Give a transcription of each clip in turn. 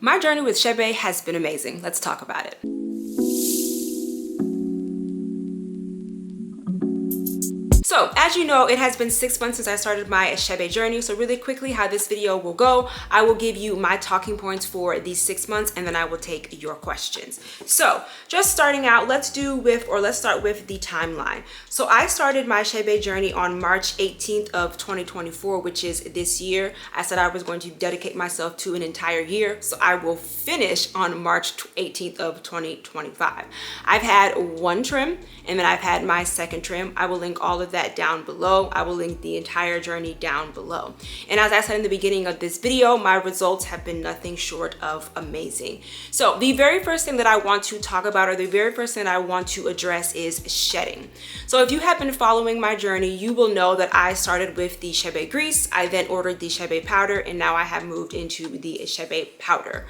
My journey with Chebe has been amazing. Let's talk about it. So as you know, it has been 6 months since I started my Chebe journey. So really quickly how this video will go, I will give you my talking points for these 6 months and then I will take your questions. So just starting out, let's start with the timeline. So I started my Chebe journey on March 18th of 2024, which is this year. I said I was going to dedicate myself to an entire year. So I will finish on March 18th of 2025. I've had one trim and then I've had my second trim. I will link all of that down below. I will link the entire journey down below. And as I said in the beginning of this video, my results have been nothing short of amazing. So the very first thing that I want to talk about, or the very first thing that I want to address, is shedding. So if you have been following my journey, you will know that I started with the Chebe grease. I then ordered the Chebe powder, and now I have moved into the Chebe powder.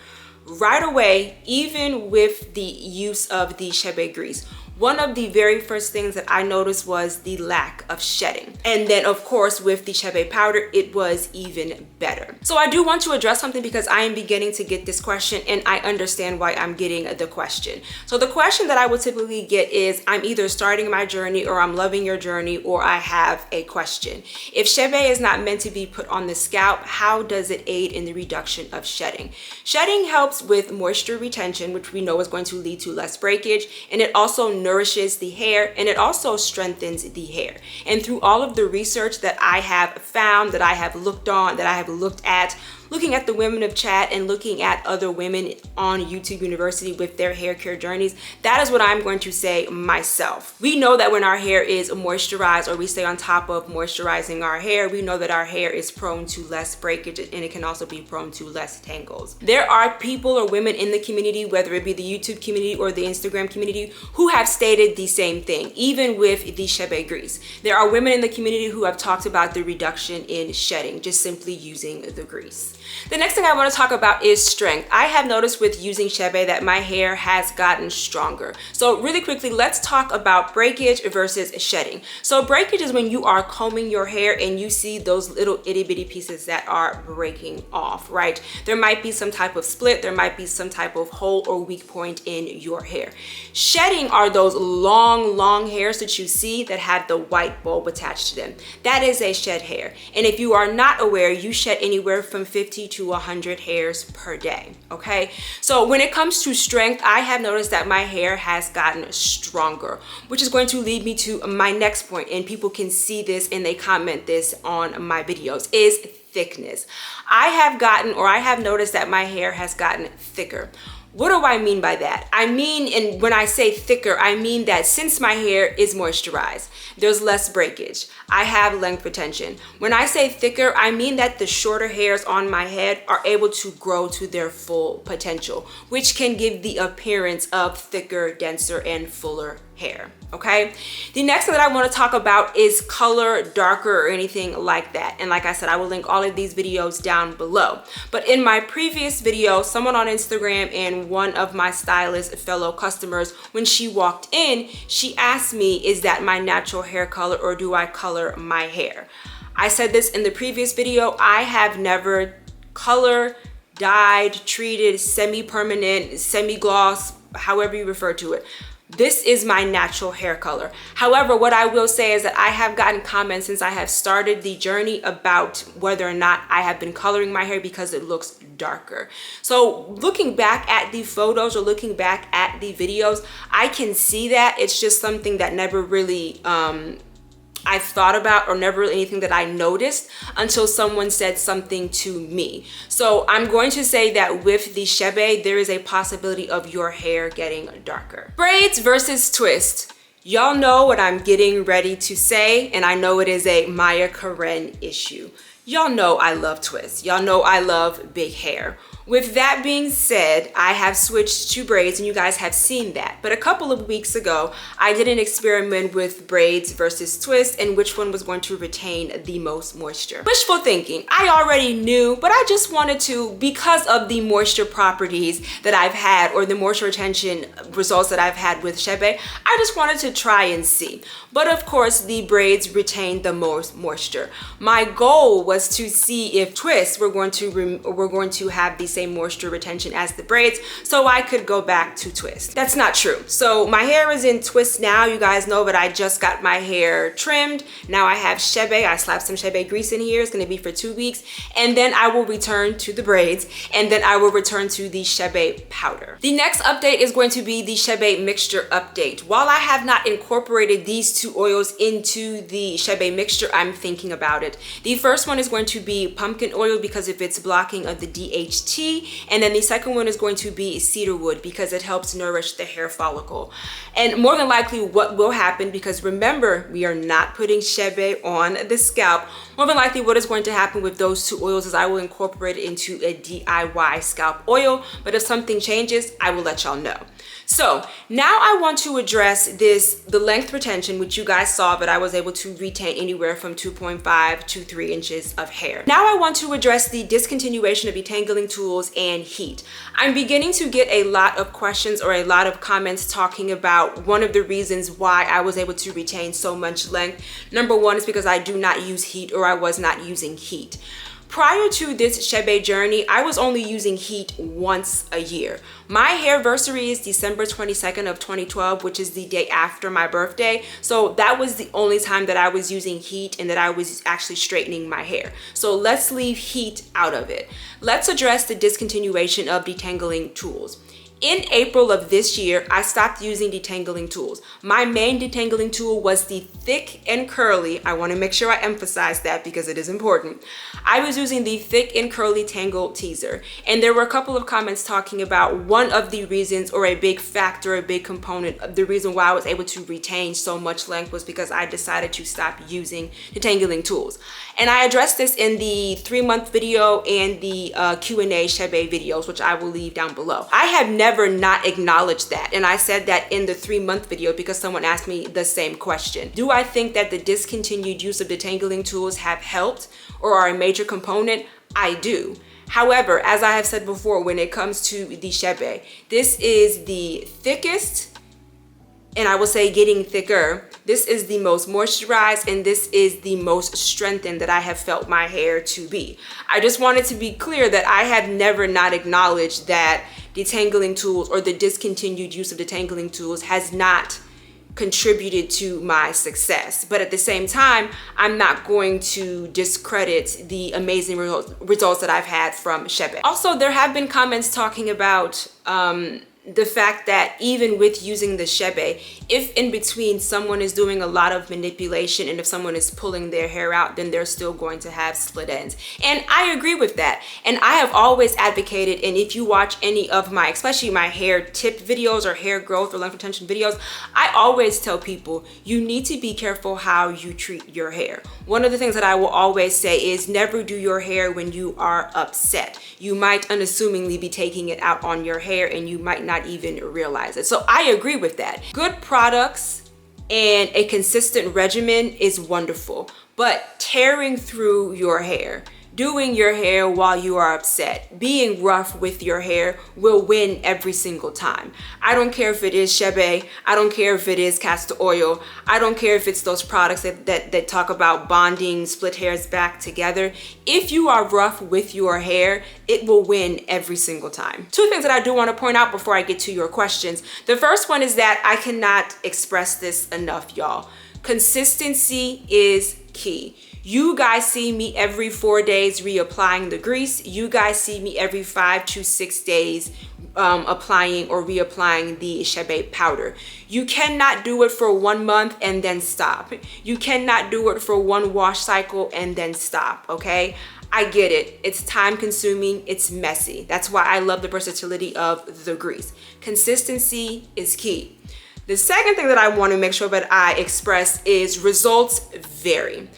Right away, even with the use of the Chebe grease, one of the very first things that I noticed was the lack of shedding. And then of course with the Chebe powder, it was even better. So I do want to address something because I am beginning to get this question and I understand why I'm getting the question. So the question that I would typically get is, I'm either starting my journey or I'm loving your journey or I have a question. If Chebe is not meant to be put on the scalp, how does it aid in the reduction of shedding? Shedding helps with moisture retention, which we know is going to lead to less breakage, and it also nourishes the hair and it also strengthens the hair. And through all of the research that I have found, that I have looked at, looking at the women of chat and looking at other women on YouTube University with their hair care journeys, that is what I'm going to say myself. We know that when our hair is moisturized or we stay on top of moisturizing our hair, we know that our hair is prone to less breakage and it can also be prone to less tangles. There are people or women in the community, whether it be the YouTube community or the Instagram community, who have stated the same thing, even with the Chebe grease. There are women in the community who have talked about the reduction in shedding, just simply using the grease. The next thing I want to talk about is strength. I have noticed with using Chebe that my hair has gotten stronger. So really quickly, let's talk about breakage versus shedding. So breakage is when you are combing your hair and you see those little itty bitty pieces that are breaking off, right? There might be some type of split, there might be some type of hole or weak point in your hair. Shedding are those long hairs that you see that have the white bulb attached to them. That is a shed hair. And if you are not aware, you shed anywhere from 50 to 100 hairs per day, okay? So when it comes to strength, I have noticed that my hair has gotten stronger, which is going to lead me to my next point, and people can see this and they comment this on my videos, is thickness. I have noticed that my hair has gotten thicker. What do I mean by that? I mean, and when I say thicker, I mean that since my hair is moisturized, there's less breakage. I have length retention. When I say thicker, I mean that the shorter hairs on my head are able to grow to their full potential, which can give the appearance of thicker, denser, and fuller hair, okay? The next thing that I want to talk about is color, darker, or anything like that. And like I said, I will link all of these videos down below. But in my previous video, someone on Instagram and one of my stylist fellow customers, when she walked in, she asked me, is that my natural hair color or do I color my hair? I said this in the previous video, I have never color, dyed, treated, semi-permanent, semi-gloss, however you refer to it. This is my natural hair color. However, what I will say is that I have gotten comments since I have started the journey about whether or not I have been coloring my hair because it looks darker. So looking back at the photos or looking back at the videos, I can see that. It's just something that never really I've thought about, or never really anything that I noticed until someone said something to me. So I'm going to say that with the Chebe, there is a possibility of your hair getting darker. Braids versus twist. Y'all know what I'm getting ready to say, and I know it is a Maya Karen issue. Y'all know I love twists. Y'all know I love big hair. With that being said, I have switched to braids and you guys have seen that. But a couple of weeks ago, I did an experiment with braids versus twists and which one was going to retain the most moisture. Wishful thinking. I already knew, but I just wanted to, because of the moisture properties that I've had or the moisture retention results that I've had with Chebe, I just wanted to try and see. But of course, the braids retained the most moisture. My goal was to see if twists were going to have the same moisture retention as the braids, so I could go back to twist. That's not true. So my hair is in twist now, you guys know, but I just got my hair trimmed. Now I have Chebe. I slapped some Chebe grease in here. It's gonna be for 2 weeks. And then I will return to the braids, and then I will return to the Chebe powder. The next update is going to be the Chebe mixture update. While I have not incorporated these 2 oils into the Chebe mixture, I'm thinking about it. The first one is going to be pumpkin oil because of its blocking of the DHT, and then the second one is going to be cedarwood because it helps nourish the hair follicle. And more than likely what will happen, because remember, we are not putting Chebe on the scalp, more than likely what is going to happen with those 2 oils is I will incorporate it into a DIY scalp oil, but if something changes, I will let y'all know. So now I want to address the length retention, which you guys saw, but I was able to retain anywhere from 2.5 to 3 inches of hair. Now I want to address the discontinuation of detangling tools and heat. I'm beginning to get a lot of questions or a lot of comments talking about one of the reasons why I was able to retain so much length. Number one is because I do not use heat, or I was not using heat. Prior to this Chebe journey, I was only using heat once a year. My hairversary is December 22nd of 2012, which is the day after my birthday. So that was the only time that I was using heat and that I was actually straightening my hair. So let's leave heat out of it. Let's address the discontinuation of detangling tools. In April of this year, I stopped using detangling tools. My main detangling tool was the thick and curly. I want to make sure I emphasize that because it is important. I was using the thick and curly Tangle Teaser. And there were a couple of comments talking about one of the reasons, or a big factor, a big component of the reason why I was able to retain so much length was because I decided to stop using detangling tools. And I addressed this in the 3-month video and the Q&A Chebe videos, which I will leave down below. I have never not acknowledged that, and I said that in the 3-month video because someone asked me the same question. Do I think that the discontinued use of detangling tools have helped or are a major component? I do. However, as I have said before, when it comes to the Chebe, this is the thickest, and I will say getting thicker. This is the most moisturized, and this is the most strengthened that I have felt my hair to be. I just wanted to be clear that I have never not acknowledged that detangling tools or the discontinued use of detangling tools has not contributed to my success. But at the same time, I'm not going to discredit the amazing results that I've had from Chebe. Also, there have been comments talking about the fact that even with using the Chebe, if in between someone is doing a lot of manipulation and if someone is pulling their hair out, then they're still going to have split ends. And I agree with that. And I have always advocated, and if you watch any of my, especially my hair tip videos or hair growth or length retention videos, I always tell people you need to be careful how you treat your hair. One of the things that I will always say is never do your hair when you are upset. You might unassumingly be taking it out on your hair and you might not even realize it. So I agree with that. Good products and a consistent regimen is wonderful, but tearing through your hair, doing your hair while you are upset, being rough with your hair will win every single time. I don't care if it is Chebe, I don't care if it is castor oil, I don't care if it's those products that talk about bonding split hairs back together. If you are rough with your hair, it will win every single time. 2 things that I do want to point out before I get to your questions. The first one is that I cannot express this enough, y'all. Consistency is key. You guys see me every 4 days reapplying the grease. You guys see me every 5 to 6 days applying or reapplying the Chebe powder. You cannot do it for 1 month and then stop. You cannot do it for 1 wash cycle and then stop, okay? I get it. It's time consuming. It's messy. That's why I love the versatility of the grease. Consistency is key. The second thing that I want to make sure that I express is results vary.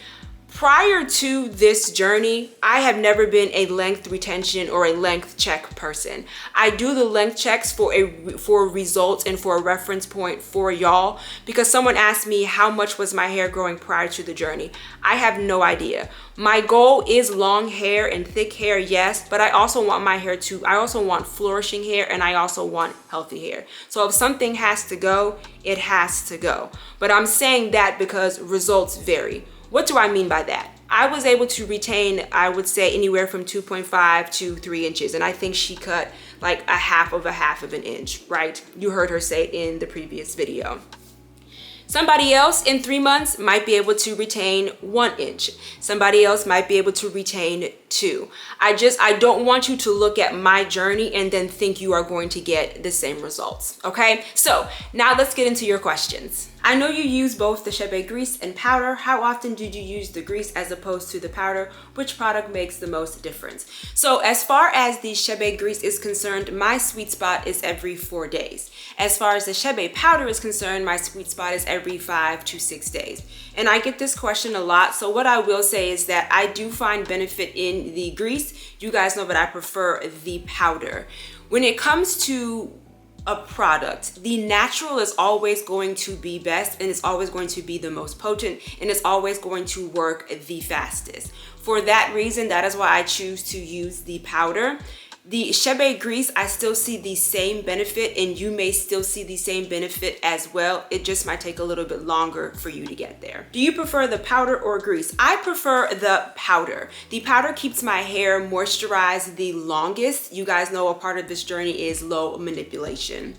Prior to this journey, I have never been a length retention or a length check person. I do the length checks for results and for a reference point for y'all because someone asked me how much was my hair growing prior to the journey. I have no idea. My goal is long hair and thick hair, yes, but I also want my hair I also want flourishing hair and I also want healthy hair. So if something has to go, it has to go. But I'm saying that because results vary. What do I mean by that? I was able to retain, I would say, anywhere from 2.5 to 3 inches. And I think she cut like a half of an inch, right? You heard her say it in the previous video. Somebody else in 3 months might be able to retain 1 inch. Somebody else might be able to retain 2. I don't want you to look at my journey and then think you are going to get the same results, okay? So now let's get into your questions. I know you use both the Chebe grease and powder. How often did you use the grease as opposed to the powder? Which product makes the most difference? So as far as the Chebe grease is concerned, my sweet spot is every 4 days. As far as the Chebe powder is concerned, my sweet spot is every 5 to 6 days. And I get this question a lot. So what I will say is that I do find benefit in the grease. You guys know that I prefer the powder. When it comes to a product, the natural is always going to be best, and it's always going to be the most potent, and it's always going to work the fastest. For that reason, that is why I choose to use the powder. The Chebe grease, I still see the same benefit, and you may still see the same benefit as well. It just might take a little bit longer for you to get there. Do you prefer the powder or grease? I prefer the powder. The powder keeps my hair moisturized the longest. You guys know a part of this journey is low manipulation.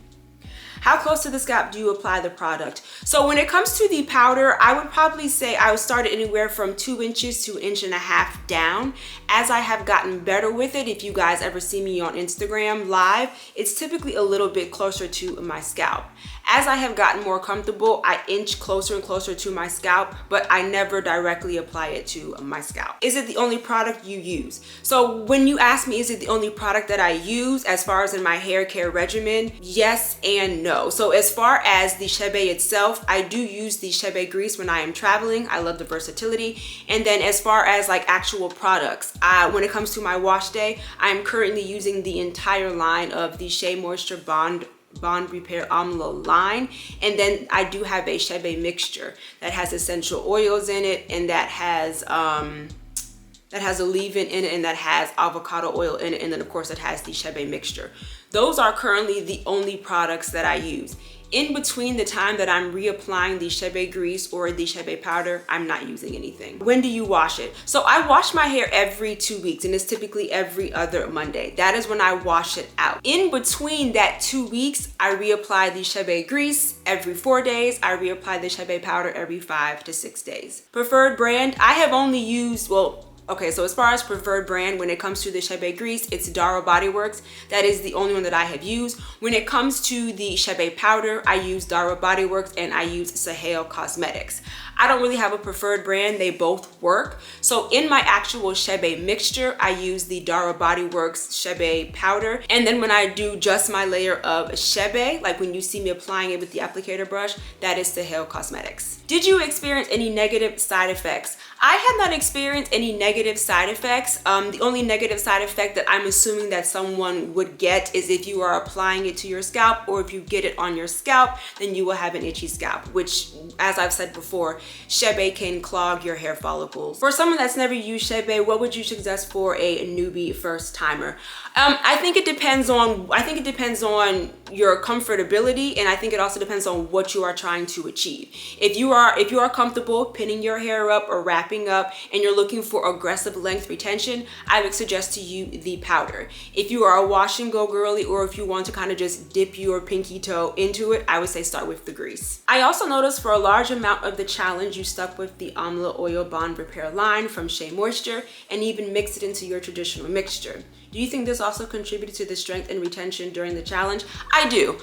How close to the scalp do you apply the product? So when it comes to the powder, I would probably say I would start it anywhere from 2 inches to 1.5 inches down. As I have gotten better with it, if you guys ever see me on Instagram live, it's typically a little bit closer to my scalp. As I have gotten more comfortable, I inch closer and closer to my scalp, but I never directly apply it to my scalp. Is it the only product you use? So when you ask me, is it the only product that I use as far as in my hair care regimen? Yes and no. So as far as the Chebe itself, I do use the Chebe grease when I am traveling. I love the versatility. And then as far as like actual products, when it comes to my wash day, I'm currently using the entire line of the Shea Moisture Bond Repair Amla line, and then I do have a Chebe mixture that has essential oils in it, and that has a leave-in in it, and that has avocado oil in it, and then of course it has the Chebe mixture. Those are currently the only products that I use. In between the time that I'm reapplying the Chebe grease or the Chebe powder, I'm not using anything. When do you wash it? So I wash my hair every 2 weeks, and it's typically every other Monday. That is when I wash it out. In between that 2 weeks, I reapply the Chebe grease every 4 days. I reapply the Chebe powder every 5 to 6 days. Preferred brand, I have only used, okay, so as far as preferred brand, when it comes to the Chebe grease, it's Dara Body Works. That is the only one that I have used. When it comes to the Chebe powder, I use Dara Body Works and I use Sahel Cosmetics. I don't really have a preferred brand. They both work. So in my actual Chebe mixture, I use the Dara Body Works Chebe powder. And then when I do just my layer of Chebe, like when you see me applying it with the applicator brush, that is Sahel Cosmetics. Did you experience any negative side effects? I have not experienced any negative side effects. The only negative side effect that I'm assuming that someone would get is if you are applying it to your scalp, or if you get it on your scalp, then you will have an itchy scalp, which, as I've said before, Chebe can clog your hair follicles. For someone that's never used Chebe, what would you suggest for a newbie first timer? I think it depends on your comfortability, and I think it also depends on what you are trying to achieve. If you are comfortable pinning your hair up or wrapping up, and you're looking for aggressive length retention, I would suggest to you the powder. If you are a wash and go girly, or if you want to kind of just dip your pinky toe into it, I would say start with the grease. I also noticed for a large amount of the challenge, you stuck with the Amla Oil Bond Repair line from Shea Moisture and even mixed it into your traditional mixture. Do you think this also contributed to the strength and retention during the challenge? I do.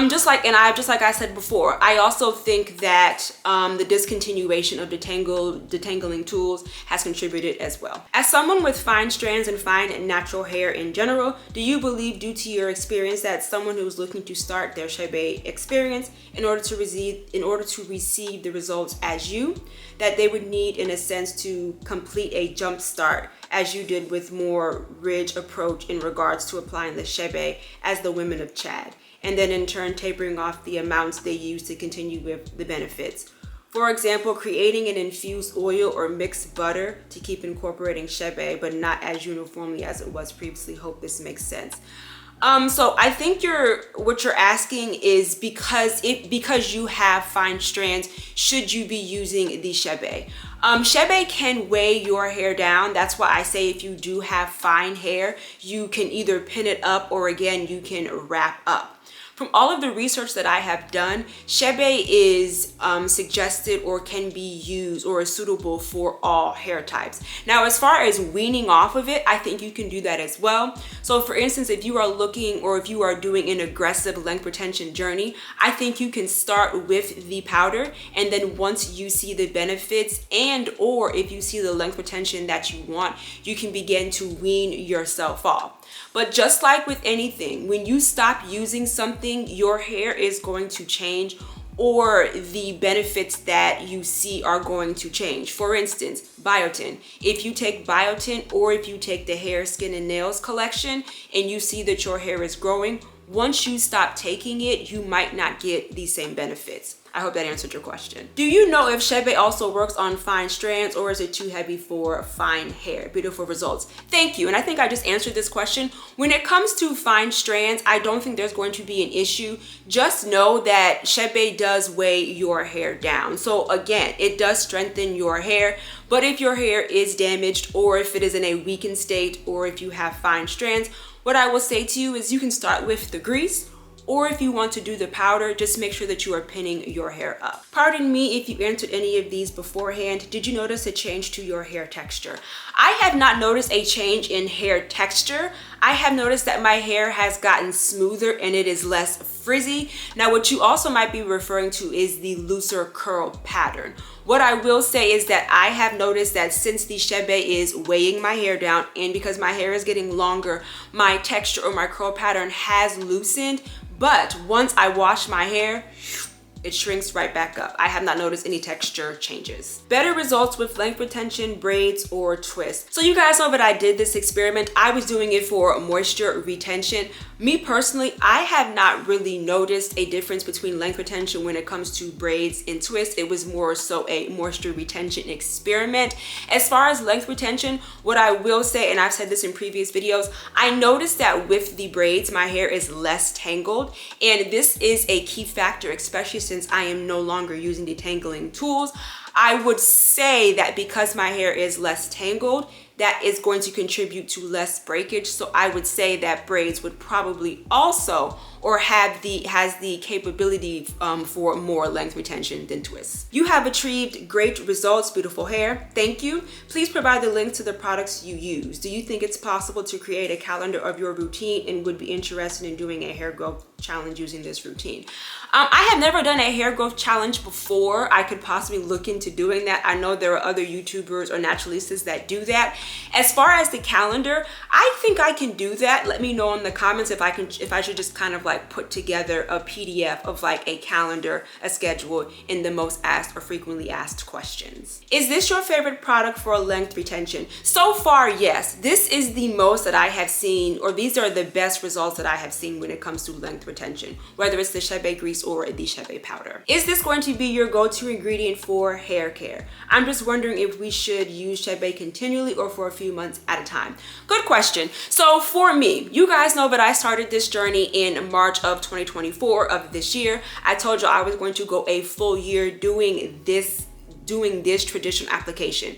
Just like I said before, I also think that the discontinuation of detangling tools has contributed as well. As someone with fine strands and fine natural hair in general, do you believe, due to your experience, that someone who is looking to start their Chebe experience in order to receive the results as you, that they would need, in a sense, to complete a jump start as you did with more ridge approach in regards to applying the Chebe as the women of Chad, and then in turn tapering off the amounts they use to continue with the benefits? For example, creating an infused oil or mixed butter to keep incorporating Chebe, but not as uniformly as it was previously. Hope this makes sense. So I think what you're asking is because you have fine strands, should you be using the Chebe? Chebe can weigh your hair down. That's why I say if you do have fine hair, you can either pin it up or again, you can wrap up. From all of the research that I have done, Chebe is suggested or can be used or is suitable for all hair types. Now, as far as weaning off of it, I think you can do that as well. So for instance, if you are looking or if you are doing an aggressive length retention journey, I think you can start with the powder, and then once you see the benefits and or if you see the length retention that you want, you can begin to wean yourself off. But just like with anything, when you stop using something, your hair is going to change or the benefits that you see are going to change. For instance, biotin. If you take biotin or if you take the hair, skin, and nails collection and you see that your hair is growing, once you stop taking it, you might not get the same benefits. I hope that answered your question. Do you know if Chebe also works on fine strands or is it too heavy for fine hair? Beautiful results. Thank you. And I think I just answered this question. When it comes to fine strands, I don't think there's going to be an issue. Just know that Chebe does weigh your hair down. So again, it does strengthen your hair. But if your hair is damaged or if it is in a weakened state or if you have fine strands, what I will say to you is you can start with the grease, or if you want to do the powder, just make sure that you are pinning your hair up. Pardon me if you answered any of these beforehand. Did you notice a change to your hair texture? I have not noticed a change in hair texture. I have noticed that my hair has gotten smoother and it is less frizzy. Now, what you also might be referring to is the looser curl pattern. What I will say is that I have noticed that since the Chebe is weighing my hair down and because my hair is getting longer, my texture or my curl pattern has loosened. But once I wash my hair, it shrinks right back up. I have not noticed any texture changes. Better results with length retention, braids, or twists. So you guys know that I did this experiment. I was doing it for moisture retention. Me personally, I have not really noticed a difference between length retention when it comes to braids and twists. It was more so a moisture retention experiment. As far as length retention, what I will say, and I've said this in previous videos, I noticed that with the braids, my hair is less tangled. And this is a key factor, especially since I am no longer using detangling tools. I would say that because my hair is less tangled, that is going to contribute to less breakage. So I would say that braids would probably also or has the capability for more length retention than twists. You have achieved great results, beautiful hair. Thank you. Please provide the link to the products you use. Do you think it's possible to create a calendar of your routine and would be interested in doing a hair growth challenge using this routine? I have never done a hair growth challenge before. I could possibly look into doing that. I know there are other YouTubers or naturalistas that do that. As far as the calendar, I think I can do that. Let me know in the comments if I should just kind of like put together a PDF of like a calendar, a schedule in the most asked or frequently asked questions. Is this your favorite product for length retention? So far, yes. This is the most that I have seen, or these are the best results that I have seen when it comes to length retention, whether it's the Chebe grease or the Chebe powder. Is this going to be your go-to ingredient for hair care? I'm just wondering if we should use Chebe continually or for a few months at a time. Good question. So for me, you guys know that I started this journey in March of 2024 of this year. I told you I was going to go a full year doing this traditional application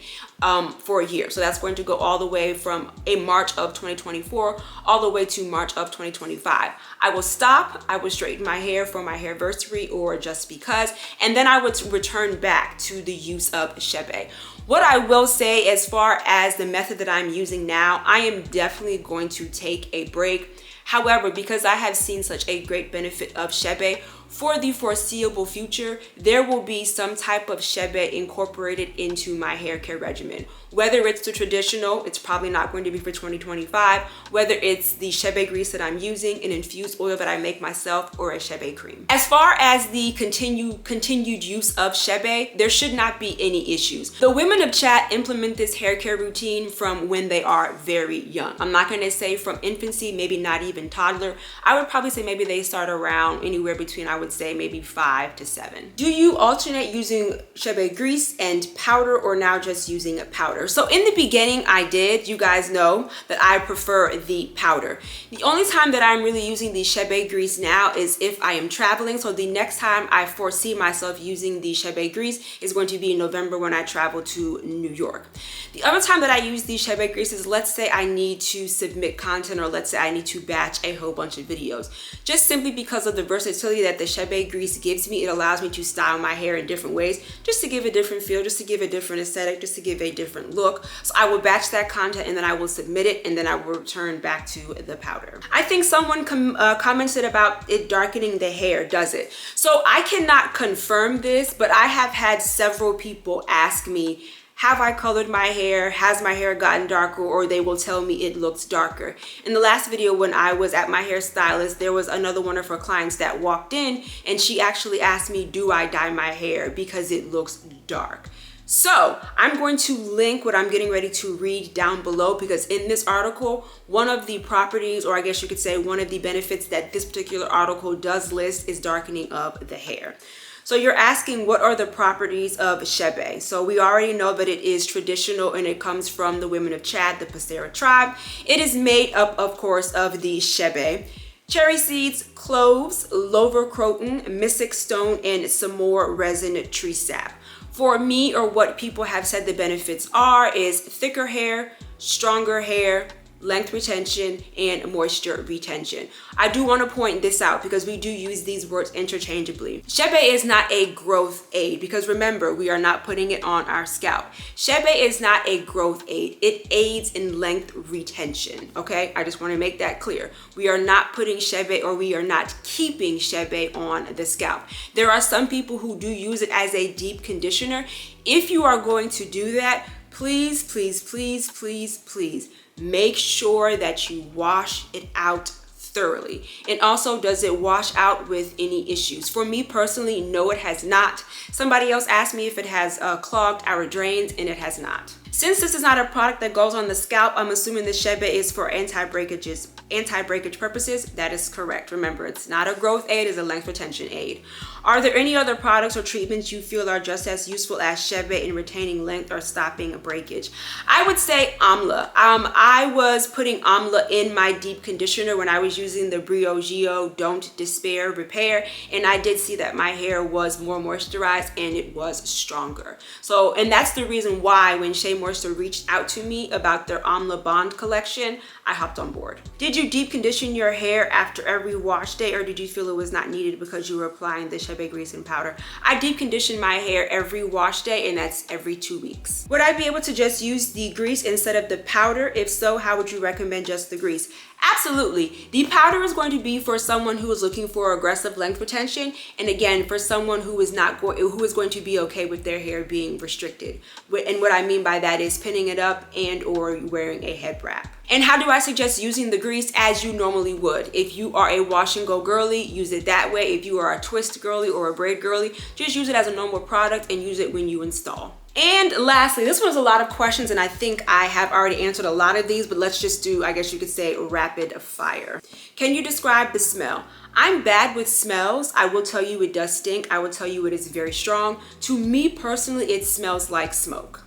for a year. So that's going to go all the way from March of 2024 all the way to March of 2025. I will stop, I will straighten my hair for my hairversary or just because, and then I would return back to the use of Chebe. What I will say as far as the method that I'm using now, I am definitely going to take a break. However, because I have seen such a great benefit of Chebe, for the foreseeable future, there will be some type of Chebe incorporated into my hair care regimen. Whether it's the traditional, it's probably not going to be for 2025, whether it's the Chebe grease that I'm using, an infused oil that I make myself, or a Chebe cream. As far as the continued use of Chebe, there should not be any issues. The women of chat implement this hair care routine from when they are very young. I'm not going to say from infancy, maybe not even even toddler. I would probably say maybe they start around anywhere between, I would say maybe 5 to 7. Do you alternate using Chebe grease and powder, or now just using a powder? So in the beginning I did. You guys know that I prefer the powder. The only time that I'm really using the Chebe grease now is if I am traveling. So the next time I foresee myself using the Chebe grease is going to be in November when I travel to New York. The other time that I use the Chebe grease is, let's say I need to submit content, or let's say I need to batch a whole bunch of videos. Just simply because of the versatility that the Chebe grease gives me, it allows me to style my hair in different ways, just to give a different feel, just to give a different aesthetic, just to give a different look. So I will batch that content and then I will submit it, and then I will return back to the powder. I think someone commented about it darkening the hair, does it? So I cannot confirm this, but I have had several people ask me, have I colored my hair? Has my hair gotten darker? Or they will tell me it looks darker. In the last video when I was at my hairstylist, there was another one of her clients that walked in and she actually asked me, do I dye my hair because it looks dark? So I'm going to link what I'm getting ready to read down below, because in this article, one of the properties, or I guess you could say one of the benefits that this particular article does list, is darkening of the hair. So you're asking, what are the properties of Chebe? So we already know that it is traditional and it comes from the women of Chad, the Pasera tribe. It is made up, of course, of the Chebe, cherry seeds, cloves, lover croton, mystic stone, and some more resin tree sap. For me, or what people have said the benefits are, is thicker hair, stronger hair, length retention, and moisture retention. I do want to point this out because we do use these words interchangeably. Chebe is not a growth aid, because remember, we are not putting it on our scalp. Chebe is not a growth aid. It aids in length retention, okay? I just want to make that clear. We are not putting Chebe, or we are not keeping Chebe on the scalp. There are some people who do use it as a deep conditioner. If you are going to do that, please, please, please, please, please, make sure that you wash it out thoroughly. And also, does it wash out with any issues? For me personally, no, it has not. Somebody else asked me if it has clogged our drains, and it has not. Since this is not a product that goes on the scalp, I'm assuming the Chebe is for anti-breakage purposes. That is correct. Remember, it's not a growth aid, it's a length retention aid. Are there any other products or treatments you feel are just as useful as Chebe in retaining length or stopping breakage? I would say Amla. I was putting Amla in my deep conditioner when I was using the Briogeo Don't Despair Repair, and I did see that my hair was more moisturized and it was stronger. So, and that's the reason why when Shea Moisture reached out to me about their Amla Bond collection, I hopped on board. Did you deep condition your hair after every wash day, or did you feel it was not needed because you were applying the Chebe grease and powder? I deep condition my hair every wash day, and that's every 2 weeks. Would I be able to just use the grease instead of the powder? If so, how would you recommend just the grease? Absolutely. The powder is going to be for someone who is looking for aggressive length retention, and again, for someone who is going to be okay with their hair being restricted. And what I mean by that is pinning it up and or wearing a head wrap. And how do I suggest using the grease? As you normally would. If you are a wash and go girly, use it that way. If you are a twist girly or a braid girly, just use it as a normal product and use it when you install. And lastly, this was a lot of questions, and I think I have already answered a lot of these, but let's just do, I guess you could say, rapid fire. Can you describe the smell? I'm bad with smells. I will tell you it does stink. I will tell you it is very strong. To me personally, it smells like smoke.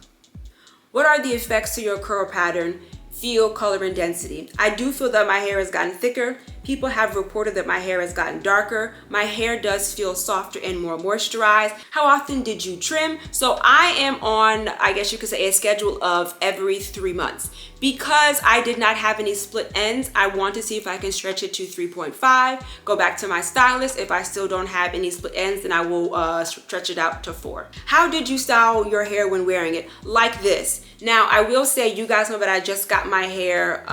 What are the effects to your curl pattern, feel, color, and density? I do feel that my hair has gotten thicker. People have reported that my hair has gotten darker. My hair does feel softer and more moisturized. How often did you trim? So I am on, I guess you could say, a schedule of every 3 months. Because I did not have any split ends, I want to see if I can stretch it to 3.5, go back to my stylist. If I still don't have any split ends, then I will stretch it out to 4. How did you style your hair when wearing it? Like this. Now, I will say, you guys know that I just got my hair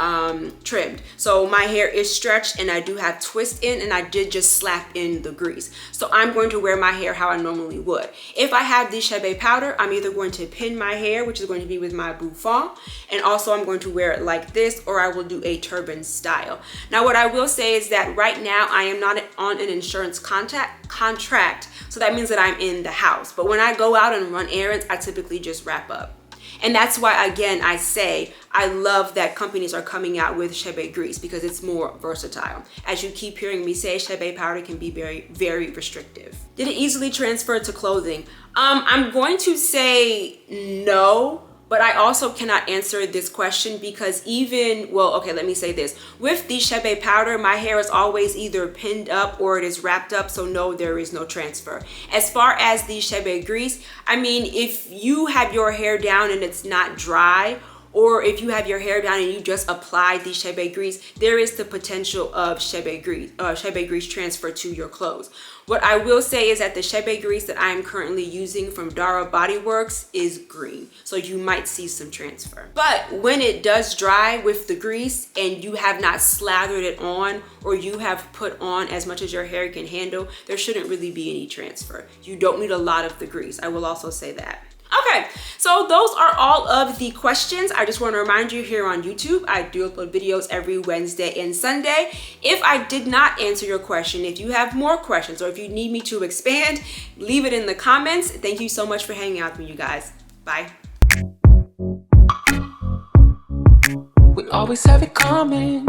trimmed. So my hair is stretched and I do have twist in, and I did just slap in the grease. So I'm going to wear my hair how I normally would. If I have the Chebe powder, I'm either going to pin my hair, which is going to be with my bouffant, and also I'm going to wear it like this, or I will do a turban style. Now, what I will say is that right now I am not on an insurance contract, so that means that I'm in the house. But when I go out and run errands, I typically just wrap up. And that's why, again, I say I love that companies are coming out with Chebe grease because it's more versatile. As you keep hearing me say, Chebe powder can be very, very restrictive. Did it easily transfer to clothing? I'm going to say no, but I also cannot answer this question because let me say this. With the Chebe powder, my hair is always either pinned up or it is wrapped up, so no, there is no transfer. As far as the Chebe grease, I mean, if you have your hair down and it's not dry, or if you have your hair down and you just applied the Chebe grease, there is the potential of Chebe grease transfer to your clothes. What I will say is that the Chebe grease that I am currently using from Dara Body Works is green, so you might see some transfer. But when it does dry with the grease and you have not slathered it on, or you have put on as much as your hair can handle, there shouldn't really be any transfer. You don't need a lot of the grease. I will also say that. Okay, so those are all of the questions. I just want to remind you, here on YouTube, I do upload videos every Wednesday and Sunday. If I did not answer your question, if you have more questions, or if you need me to expand, leave it in the comments. Thank you so much for hanging out with me, you guys. Bye. We always have it coming.